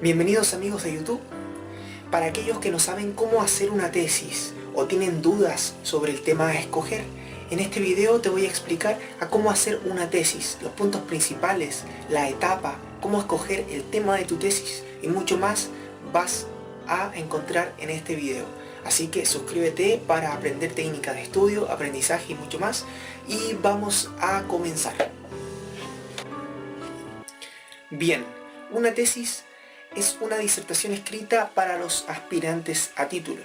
Bienvenidos amigos de YouTube. Para aquellos que no saben cómo hacer una tesis o tienen dudas sobre el tema a escoger, en este video te voy a explicar a cómo hacer una tesis, los puntos principales, la etapa, cómo escoger el tema de tu tesis y mucho más vas a encontrar en este video. Así que suscríbete para aprender técnicas de estudio, aprendizaje y mucho más. Y vamos a comenzar. Bien, una tesis es una disertación escrita para los aspirantes a título.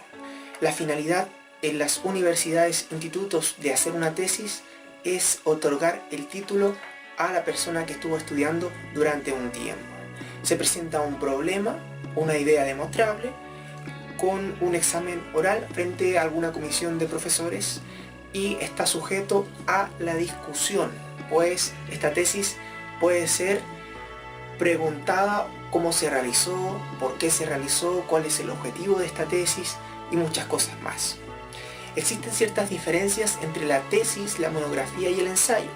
La finalidad en las universidades e institutos de hacer una tesis es otorgar el título a la persona que estuvo estudiando durante un tiempo. Se presenta un problema, una idea demostrable, con un examen oral frente a alguna comisión de profesores y está sujeto a la discusión, pues esta tesis puede ser preguntada cómo se realizó, por qué se realizó, cuál es el objetivo de esta tesis y muchas cosas más. Existen ciertas diferencias entre la tesis, la monografía y el ensayo.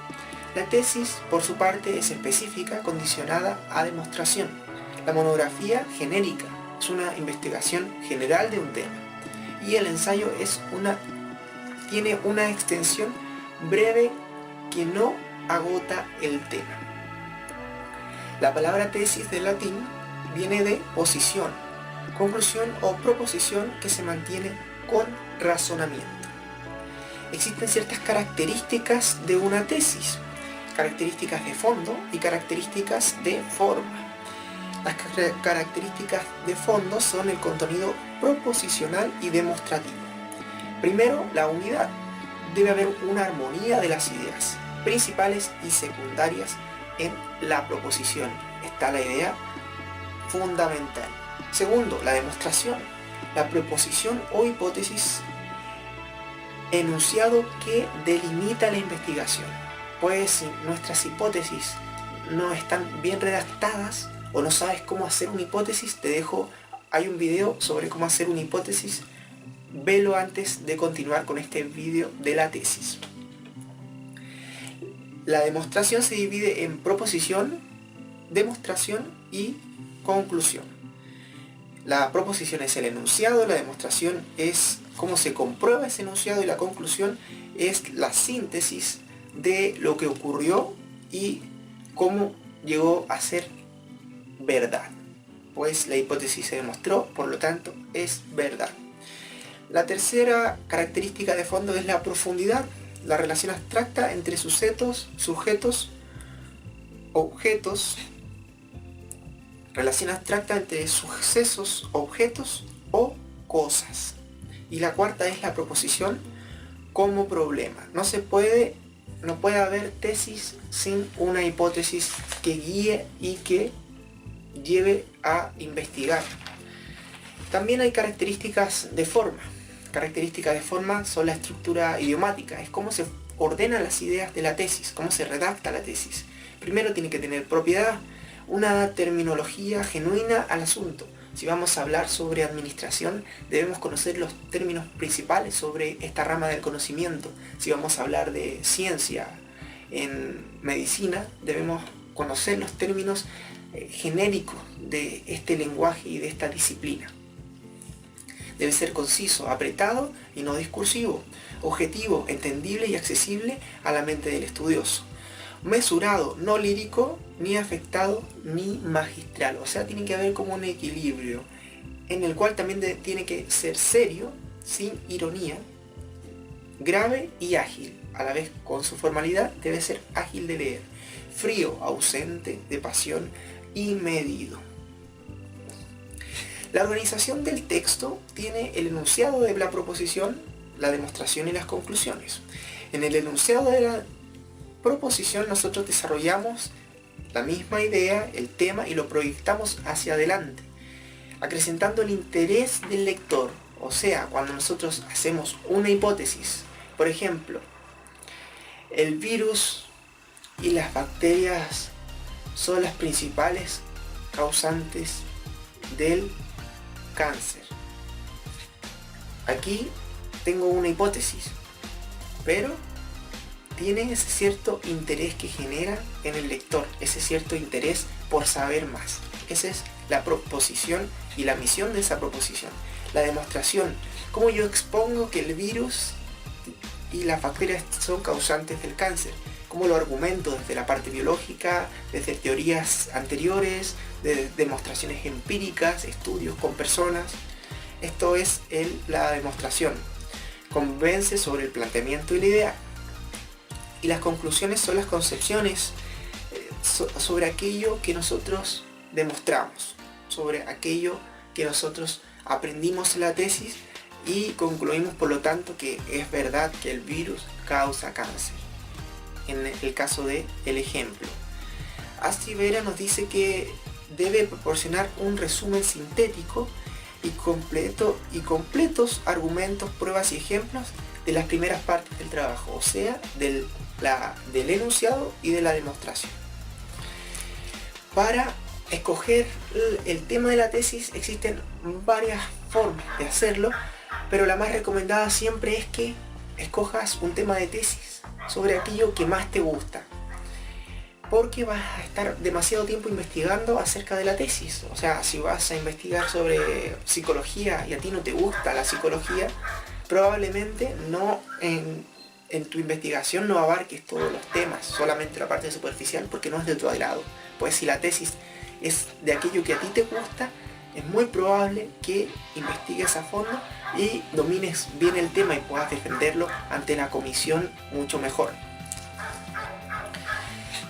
La tesis, por su parte, es específica, condicionada a demostración. La monografía, genérica, es una investigación general de un tema. Y el ensayo tiene una extensión breve que no agota el tema. La palabra tesis del latín viene de posición, conclusión o proposición que se mantiene con razonamiento. Existen ciertas características de una tesis, características de fondo y características de forma. Las características de fondo son el contenido proposicional y demostrativo. Primero, la unidad. Debe haber una armonía de las ideas principales y secundarias en la proposición. Está la idea fundamental. Segundo, la demostración. La proposición o hipótesis, enunciado que delimita la investigación. Pues si nuestras hipótesis no están bien redactadas o no sabes cómo hacer una hipótesis, hay un video sobre cómo hacer una hipótesis. Velo antes de continuar con este video de la tesis. La demostración se divide en proposición, demostración y conclusión. La proposición es el enunciado, la demostración es cómo se comprueba ese enunciado y la conclusión es la síntesis de lo que ocurrió y cómo llegó a ser verdad. Pues la hipótesis se demostró, por lo tanto es verdad. La tercera característica de fondo es la profundidad. La relación abstracta entre sujetos, objetos, relación abstracta entre sucesos, objetos o cosas. Y la cuarta es la proposición como problema. No puede haber tesis sin una hipótesis que guíe y que lleve a investigar. También hay características de forma. Características de forma son la estructura idiomática, es cómo se ordenan las ideas de la tesis, cómo se redacta la tesis. Primero tiene que tener propiedad, una terminología genuina al asunto. Si vamos a hablar sobre administración, debemos conocer los términos principales sobre esta rama del conocimiento. Si vamos a hablar de ciencia en medicina, debemos conocer los términos genéricos de este lenguaje y de esta disciplina. Debe ser conciso, apretado y no discursivo, objetivo, entendible y accesible a la mente del estudioso. Mesurado, no lírico, ni afectado, ni magistral. O sea, tiene que haber como un equilibrio, en el cual también tiene que ser serio, sin ironía, grave y ágil. A la vez, con su formalidad, debe ser ágil de leer. Frío, ausente de pasión y medido. La organización del texto tiene el enunciado de la proposición, la demostración y las conclusiones. En el enunciado de la proposición nosotros desarrollamos la misma idea, el tema y lo proyectamos hacia adelante, acrecentando el interés del lector. O sea, cuando nosotros hacemos una hipótesis, por ejemplo, el virus y las bacterias son las principales causantes del cáncer. Aquí tengo una hipótesis, pero tiene ese cierto interés que genera en el lector, ese cierto interés por saber más. Esa es la proposición y la misión de esa proposición. La demostración, cómo yo expongo que el virus y las bacterias son causantes del cáncer, cómo lo argumento desde la parte biológica, desde teorías anteriores, de demostraciones empíricas, estudios con personas. Esto es la demostración. Convence sobre el planteamiento y la idea. Y las conclusiones son las concepciones sobre aquello que nosotros demostramos, sobre aquello que nosotros aprendimos en la tesis y concluimos por lo tanto que es verdad que el virus causa cáncer. En el caso del ejemplo, Astrid Vera nos dice que debe proporcionar un resumen sintético y completos argumentos, pruebas y ejemplos de las primeras partes del trabajo, o sea, del enunciado y de la demostración. Para escoger el tema de la tesis existen varias formas de hacerlo, pero la más recomendada siempre es que escojas un tema de tesis sobre aquello que más te gusta, porque vas a estar demasiado tiempo investigando acerca de la tesis. O sea, si vas a investigar sobre psicología y a ti no te gusta la psicología, probablemente en tu investigación no abarques todos los temas, solamente la parte superficial, porque no es de tu agrado. Pues si la tesis es de aquello que a ti te gusta, es muy probable que investigues a fondo y domines bien el tema y puedas defenderlo ante la comisión mucho mejor.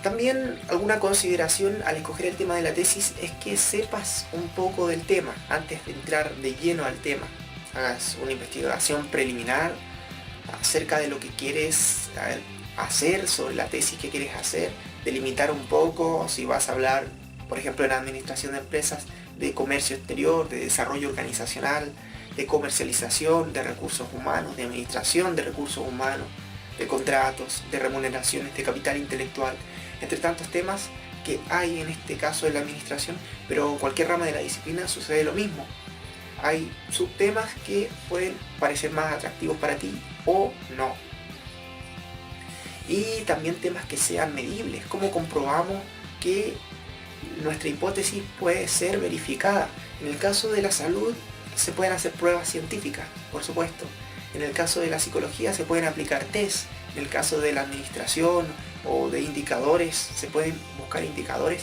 También alguna consideración al escoger el tema de la tesis es que sepas un poco del tema antes de entrar de lleno al tema. Hagas una investigación preliminar acerca de lo que quieres hacer, sobre la tesis que quieres hacer, delimitar un poco si vas a hablar, por ejemplo, en administración de empresas, de comercio exterior, de desarrollo organizacional, de comercialización, de recursos humanos, de administración de recursos humanos, de contratos, de remuneraciones, de capital intelectual, entre tantos temas que hay en este caso en la administración, pero en cualquier rama de la disciplina sucede lo mismo. Hay subtemas que pueden parecer más atractivos para ti o no. Y también temas que sean medibles, como comprobamos que nuestra hipótesis puede ser verificada. En el caso de la salud se pueden hacer pruebas científicas, por supuesto. En el caso de la psicología se pueden aplicar test. En el caso de la administración o de indicadores, se pueden buscar indicadores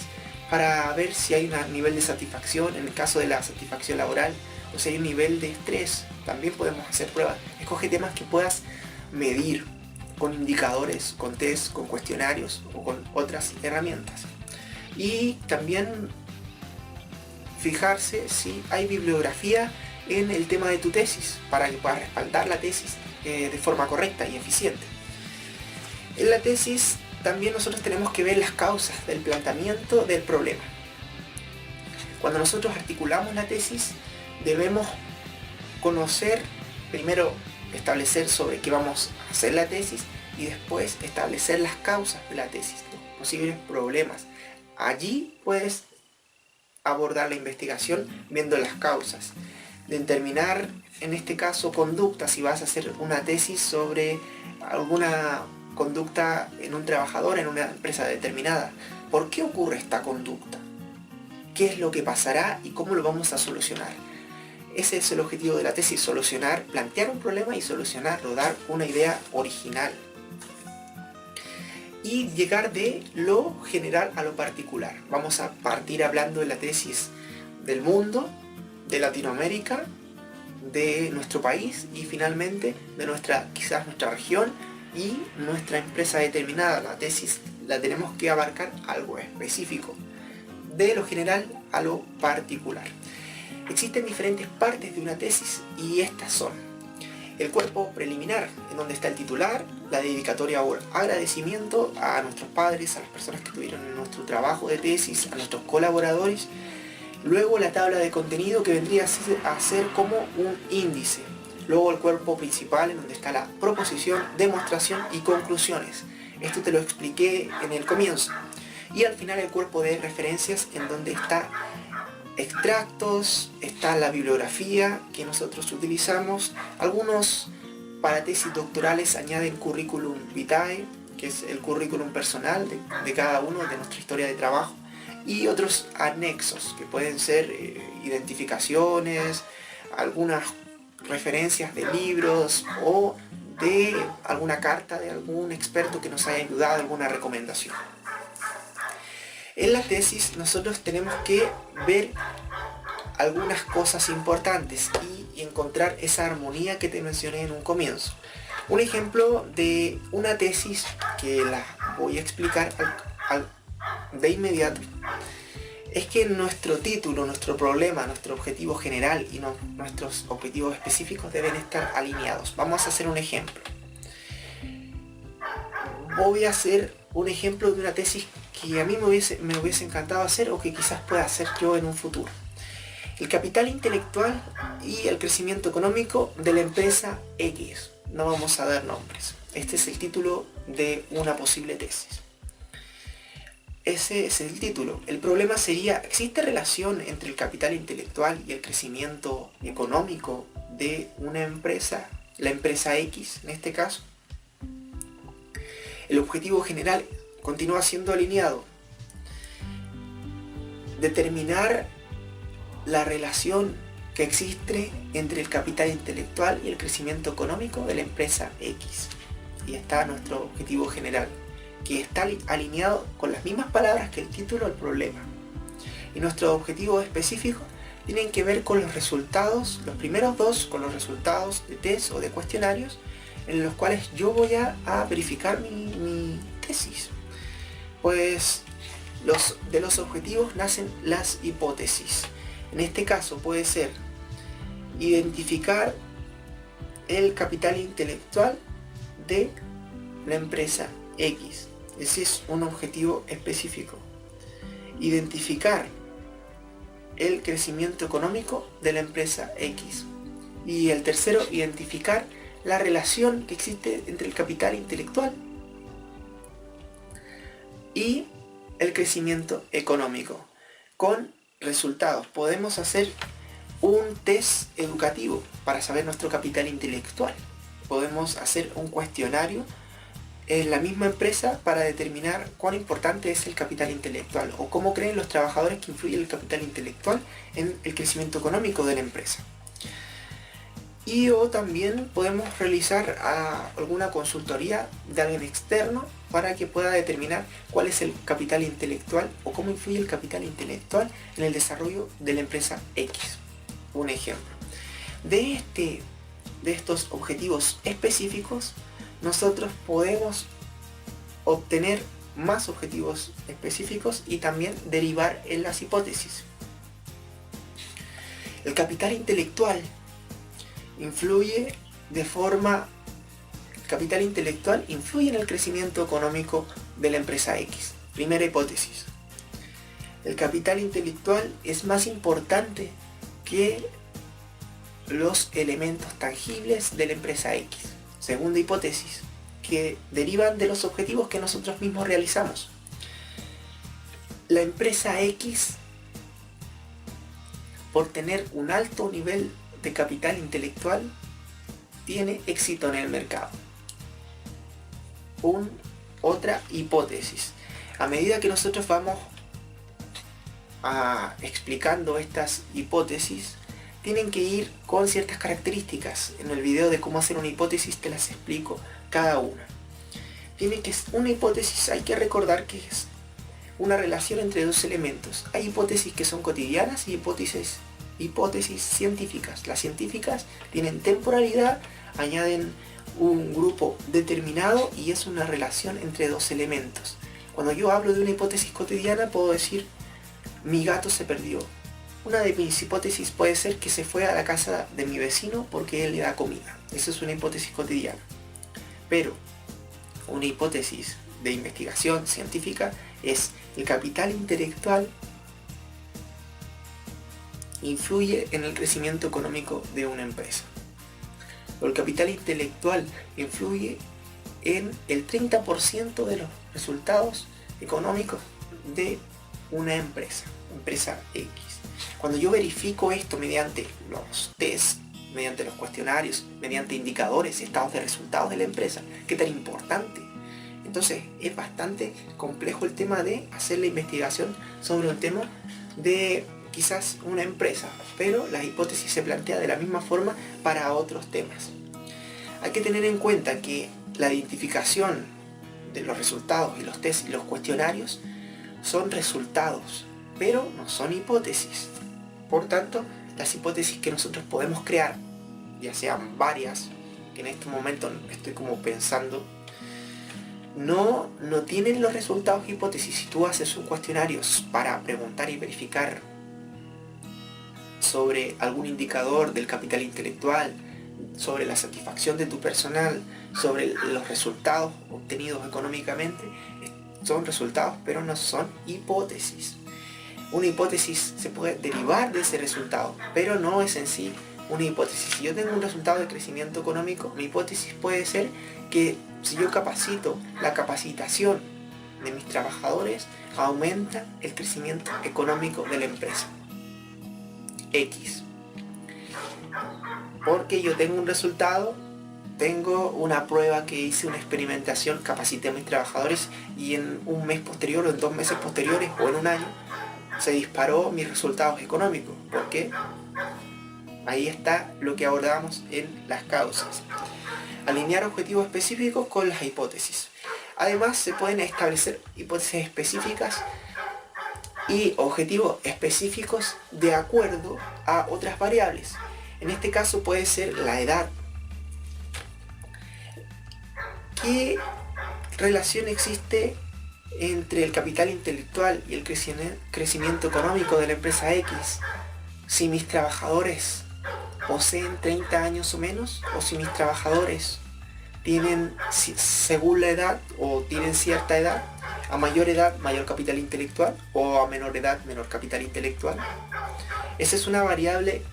para ver si hay un nivel de satisfacción. En el caso de la satisfacción laboral, o si hay un nivel de estrés, también podemos hacer pruebas. Escoge temas que puedas medir con indicadores, con test, con cuestionarios o con otras herramientas. Y también fijarse si hay bibliografía en el tema de tu tesis para que puedas respaldar la tesis de forma correcta y eficiente. En la tesis también nosotros tenemos que ver las causas del planteamiento del problema. Cuando nosotros articulamos la tesis debemos conocer, primero establecer sobre qué vamos a hacer la tesis y después establecer las causas de la tesis, los posibles problemas. Allí puedes abordar la investigación viendo las causas, determinar en este caso conducta, si vas a hacer una tesis sobre alguna conducta en un trabajador en una empresa determinada. ¿Por qué ocurre esta conducta? ¿Qué es lo que pasará y cómo lo vamos a solucionar? Ese es el objetivo de la tesis, solucionar, plantear un problema y solucionarlo, dar una idea original. Y llegar de lo general a lo particular. Vamos a partir hablando de la tesis del mundo, de Latinoamérica, de nuestro país y finalmente de quizás nuestra región y nuestra empresa determinada. La tesis la tenemos que abarcar algo específico, de lo general a lo particular. Existen diferentes partes de una tesis y estas son el cuerpo preliminar, en donde está el titular, la dedicatoria o agradecimiento a nuestros padres, a las personas que estuvieron en nuestro trabajo de tesis, a nuestros colaboradores. Luego la tabla de contenido, que vendría a ser como un índice. Luego el cuerpo principal, en donde está la proposición, demostración y conclusiones. Esto te lo expliqué en el comienzo. Y al final el cuerpo de referencias, en donde está extractos, está la bibliografía que nosotros utilizamos. Algunos para tesis doctorales añaden curriculum vitae, que es el currículum personal de cada uno, de nuestra historia de trabajo. y otros anexos, que pueden ser identificaciones, algunas referencias de libros o de alguna carta de algún experto que nos haya ayudado, alguna recomendación. En la tesis nosotros tenemos que ver algunas cosas importantes y encontrar esa armonía que te mencioné en un comienzo. Un ejemplo de una tesis que la voy a explicar de inmediato es que nuestro título, nuestro problema, nuestro objetivo general y nuestros objetivos específicos deben estar alineados. Vamos a hacer un ejemplo. Voy a hacer un ejemplo de una tesis que a mí me hubiese encantado hacer o que quizás pueda hacer yo en un futuro. El capital intelectual y el crecimiento económico de la empresa X. No vamos a dar nombres. Este es el título de una posible tesis. Ese es el título. El problema sería, ¿existe relación entre el capital intelectual y el crecimiento económico de una empresa, la empresa X en este caso? El objetivo general continúa siendo alineado. Determinar la relación que existe entre el capital intelectual y el crecimiento económico de la empresa X. Y está nuestro objetivo general, que está alineado con las mismas palabras que el título al problema. Y nuestros objetivos específicos tienen que ver con los resultados, los primeros dos, con los resultados de test o de cuestionarios en los cuales yo voy a verificar mi tesis. Pues de los objetivos nacen las hipótesis. En este caso puede ser identificar el capital intelectual de la empresa X. Ese es un objetivo específico. Identificar el crecimiento económico de la empresa X. Y el tercero, identificar la relación que existe entre el capital intelectual y el crecimiento económico. Con resultados. Podemos hacer un test educativo para saber nuestro capital intelectual. Podemos hacer un cuestionario en la misma empresa para determinar cuán importante es el capital intelectual o cómo creen los trabajadores que influye el capital intelectual en el crecimiento económico de la empresa. O también podemos realizar alguna consultoría de alguien externo para que pueda determinar cuál es el capital intelectual o cómo influye el capital intelectual en el desarrollo de la empresa X. Un ejemplo. De estos objetivos específicos, nosotros podemos obtener más objetivos específicos y también derivar en las hipótesis. El capital intelectual influye en el crecimiento económico de la empresa X. Primera hipótesis. El capital intelectual es más importante que los elementos tangibles de la empresa X. Segunda hipótesis, que derivan de los objetivos que nosotros mismos realizamos. La empresa X, por tener un alto nivel de capital intelectual, tiene éxito en el mercado. Otra hipótesis. A medida que nosotros vamos explicando estas hipótesis, tienen que ir con ciertas características. En el video de cómo hacer una hipótesis te las explico cada una. Una hipótesis, hay que recordar que es una relación entre dos elementos. Hay hipótesis que son cotidianas y hipótesis científicas. Las científicas tienen temporalidad, añaden un grupo determinado y es una relación entre dos elementos. Cuando yo hablo de una hipótesis cotidiana puedo decir, mi gato se perdió. Una de mis hipótesis puede ser que se fue a la casa de mi vecino porque él le da comida. Eso es una hipótesis cotidiana. Pero una hipótesis de investigación científica es el capital intelectual influye en el crecimiento económico de una empresa. O el capital intelectual influye en el 30% de los resultados económicos de una empresa X. Cuando yo verifico esto mediante los tests, mediante los cuestionarios, mediante indicadores y estados de resultados de la empresa, qué tan importante Entonces es bastante complejo el tema de hacer la investigación sobre un tema de quizás una empresa, pero la hipótesis se plantea de la misma forma para otros temas. Hay que tener en cuenta que la identificación de los resultados y los test y los cuestionarios son resultados, pero no son hipótesis. Por tanto, las hipótesis que nosotros podemos crear, ya sean varias, que en este momento estoy como pensando, no tienen los resultados hipótesis. Si tú haces un cuestionario para preguntar y verificar sobre algún indicador del capital intelectual, sobre la satisfacción de tu personal, sobre los resultados obtenidos económicamente, son resultados pero no son hipótesis. Una hipótesis se puede derivar de ese resultado, pero no es en sí una hipótesis. Si yo tengo un resultado de crecimiento económico, mi hipótesis puede ser que si yo capacito, la capacitación de mis trabajadores aumenta el crecimiento económico de la empresa X. Porque yo tengo un resultado, tengo una prueba que hice, una experimentación, capacité a mis trabajadores y en un mes posterior o en 2 meses posteriores o en un año se disparó mis resultados económicos. ¿Por qué? Ahí está lo que abordamos en las causas. Alinear objetivos específicos con las hipótesis. Además se pueden establecer hipótesis específicas y objetivos específicos de acuerdo a otras variables. En este caso puede ser la edad. ¿Qué relación existe entre el capital intelectual y el crecimiento económico de la empresa X? Si mis trabajadores poseen 30 años o menos, o si mis trabajadores tienen, según la edad, o tienen cierta edad, a mayor edad mayor capital intelectual, o a menor edad menor capital intelectual. Esa es una variable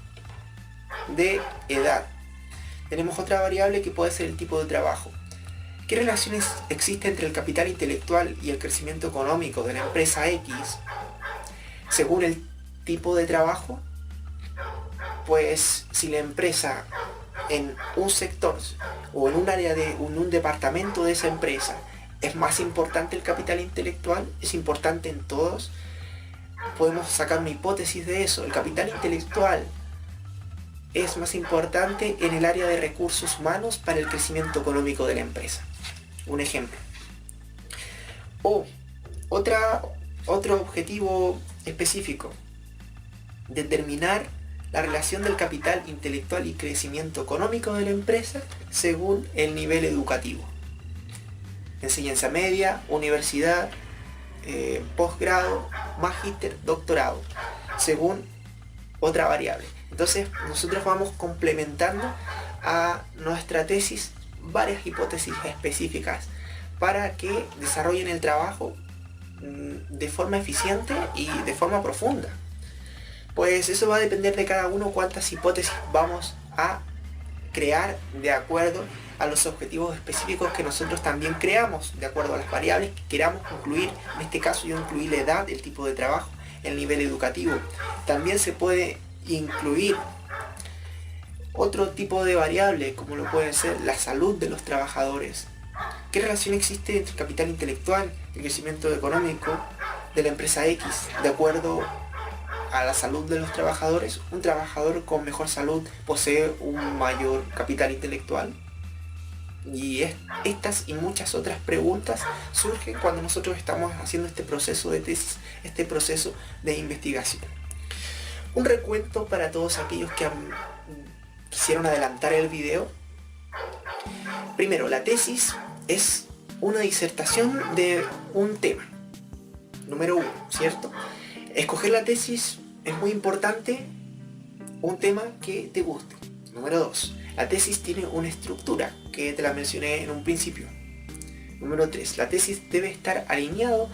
de edad. Tenemos otra variable que puede ser el tipo de trabajo. ¿Qué relaciones existen entre el capital intelectual y el crecimiento económico de la empresa X? Según el tipo de trabajo, pues si la empresa en un sector o en un área de un departamento de esa empresa es más importante el capital intelectual, es importante en todos, podemos sacar una hipótesis de eso. El capital intelectual es más importante en el área de recursos humanos para el crecimiento económico de la empresa. Un ejemplo. O otro objetivo específico, determinar la relación del capital intelectual y crecimiento económico de la empresa según el nivel educativo. Enseñanza media, universidad, posgrado, magíster, doctorado, según otra variable. Entonces nosotros vamos complementando a nuestra tesis varias hipótesis específicas para que desarrollen el trabajo de forma eficiente y de forma profunda. Pues eso va a depender de cada uno cuántas hipótesis vamos a crear de acuerdo a los objetivos específicos que nosotros también creamos, de acuerdo a las variables que queramos incluir. En este caso yo incluí la edad, el tipo de trabajo, el nivel educativo. También se puede incluir otro tipo de variable, como lo puede ser la salud de los trabajadores. ¿Qué relación existe entre el capital intelectual y el crecimiento económico de la empresa X? De acuerdo a la salud de los trabajadores, un trabajador con mejor salud posee un mayor capital intelectual. Y estas y muchas otras preguntas surgen cuando nosotros estamos haciendo este proceso de tesis, este proceso de investigación. Un recuento para todos aquellos que quisieron adelantar el video. Primero, la tesis es una disertación de un tema. Número 1, ¿cierto? Escoger la tesis es muy importante, un tema que te guste. Número 2, la tesis tiene una estructura que te la mencioné en un principio. Número 3, la tesis debe estar alineado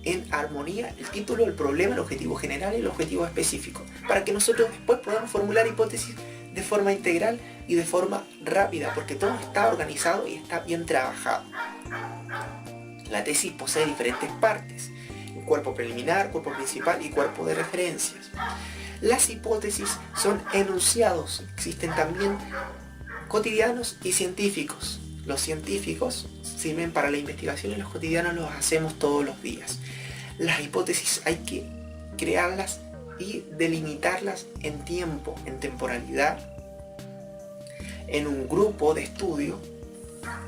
en armonía el título, el problema, el objetivo general y el objetivo específico, para que nosotros después podamos formular hipótesis de forma integral y de forma rápida, porque todo está organizado y está bien trabajado. La tesis posee diferentes partes: cuerpo preliminar, cuerpo principal y cuerpo de referencias. Las hipótesis son enunciados, existen también cotidianos y científicos. los científicos sirven para la investigación y los cotidianos los hacemos todos los días. Las hipótesis hay que crearlas y delimitarlas en tiempo, en temporalidad, en un grupo de estudio.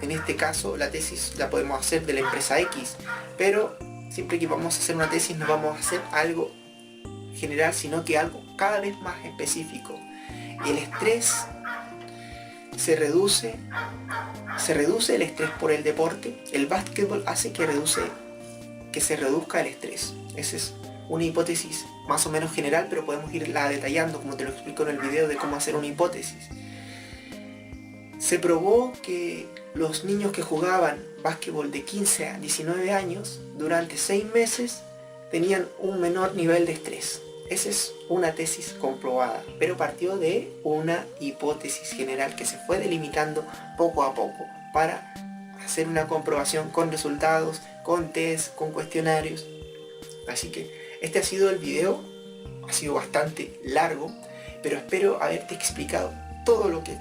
En este caso la tesis la podemos hacer de la empresa X, pero siempre que vamos a hacer una tesis no vamos a hacer algo general, sino que algo cada vez más específico. El estrés se reduce el estrés por el deporte. El básquetbol hace que se reduzca el estrés. Esa es una hipótesis más o menos general, pero podemos irla detallando, como te lo explico en el video de cómo hacer una hipótesis. Se probó que los niños que jugaban básquetbol de 15 a 19 años durante 6 meses tenían un menor nivel de estrés. Esa es una tesis comprobada, pero partió de una hipótesis general que se fue delimitando poco a poco para hacer una comprobación con resultados, con test, con cuestionarios. Así que este ha sido el video, ha sido bastante largo, pero espero haberte explicado todo lo que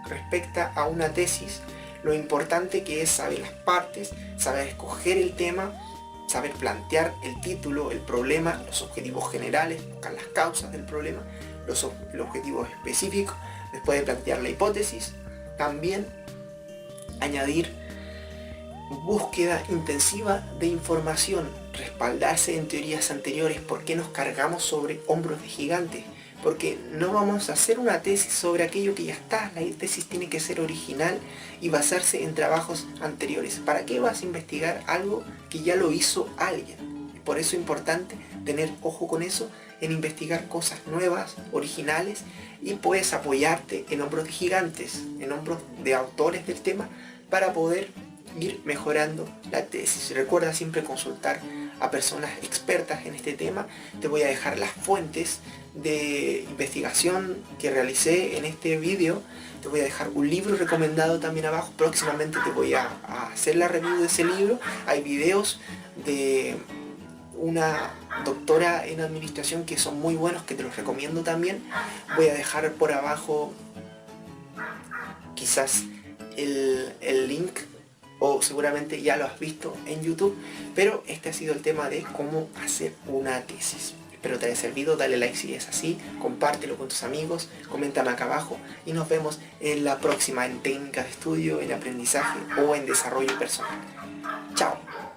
respecta a una tesis, lo importante que es saber las partes, saber escoger el tema, saber plantear el título, el problema, los objetivos generales, buscar las causas del problema, los objetivos específicos, después de plantear la hipótesis, también añadir búsqueda intensiva de información, respaldarse en teorías anteriores. ¿Por qué nos cargamos sobre hombros de gigantes? Porque no vamos a hacer una tesis sobre aquello que ya está. La tesis tiene que ser original y basarse en trabajos anteriores. ¿Para qué vas a investigar algo que ya lo hizo alguien? Por eso es importante tener ojo con eso, en investigar cosas nuevas, originales, y puedes apoyarte en hombros de gigantes, en hombros de autores del tema, para poder ir mejorando la tesis. Recuerda siempre consultar a personas expertas en este tema. Te voy a dejar las fuentes de investigación que realicé en este vídeo. Te voy a dejar un libro recomendado también abajo. Próximamente te voy a hacer la review de ese libro. Hay videos de una doctora en administración que son muy buenos, que te los recomiendo también. Voy a dejar por abajo quizás el link, o seguramente ya lo has visto en YouTube, pero este ha sido el tema de cómo hacer una tesis. Espero te haya servido, dale like si es así, compártelo con tus amigos, coméntame acá abajo y nos vemos en la próxima en técnicas de estudio, en aprendizaje o en desarrollo personal. Chao.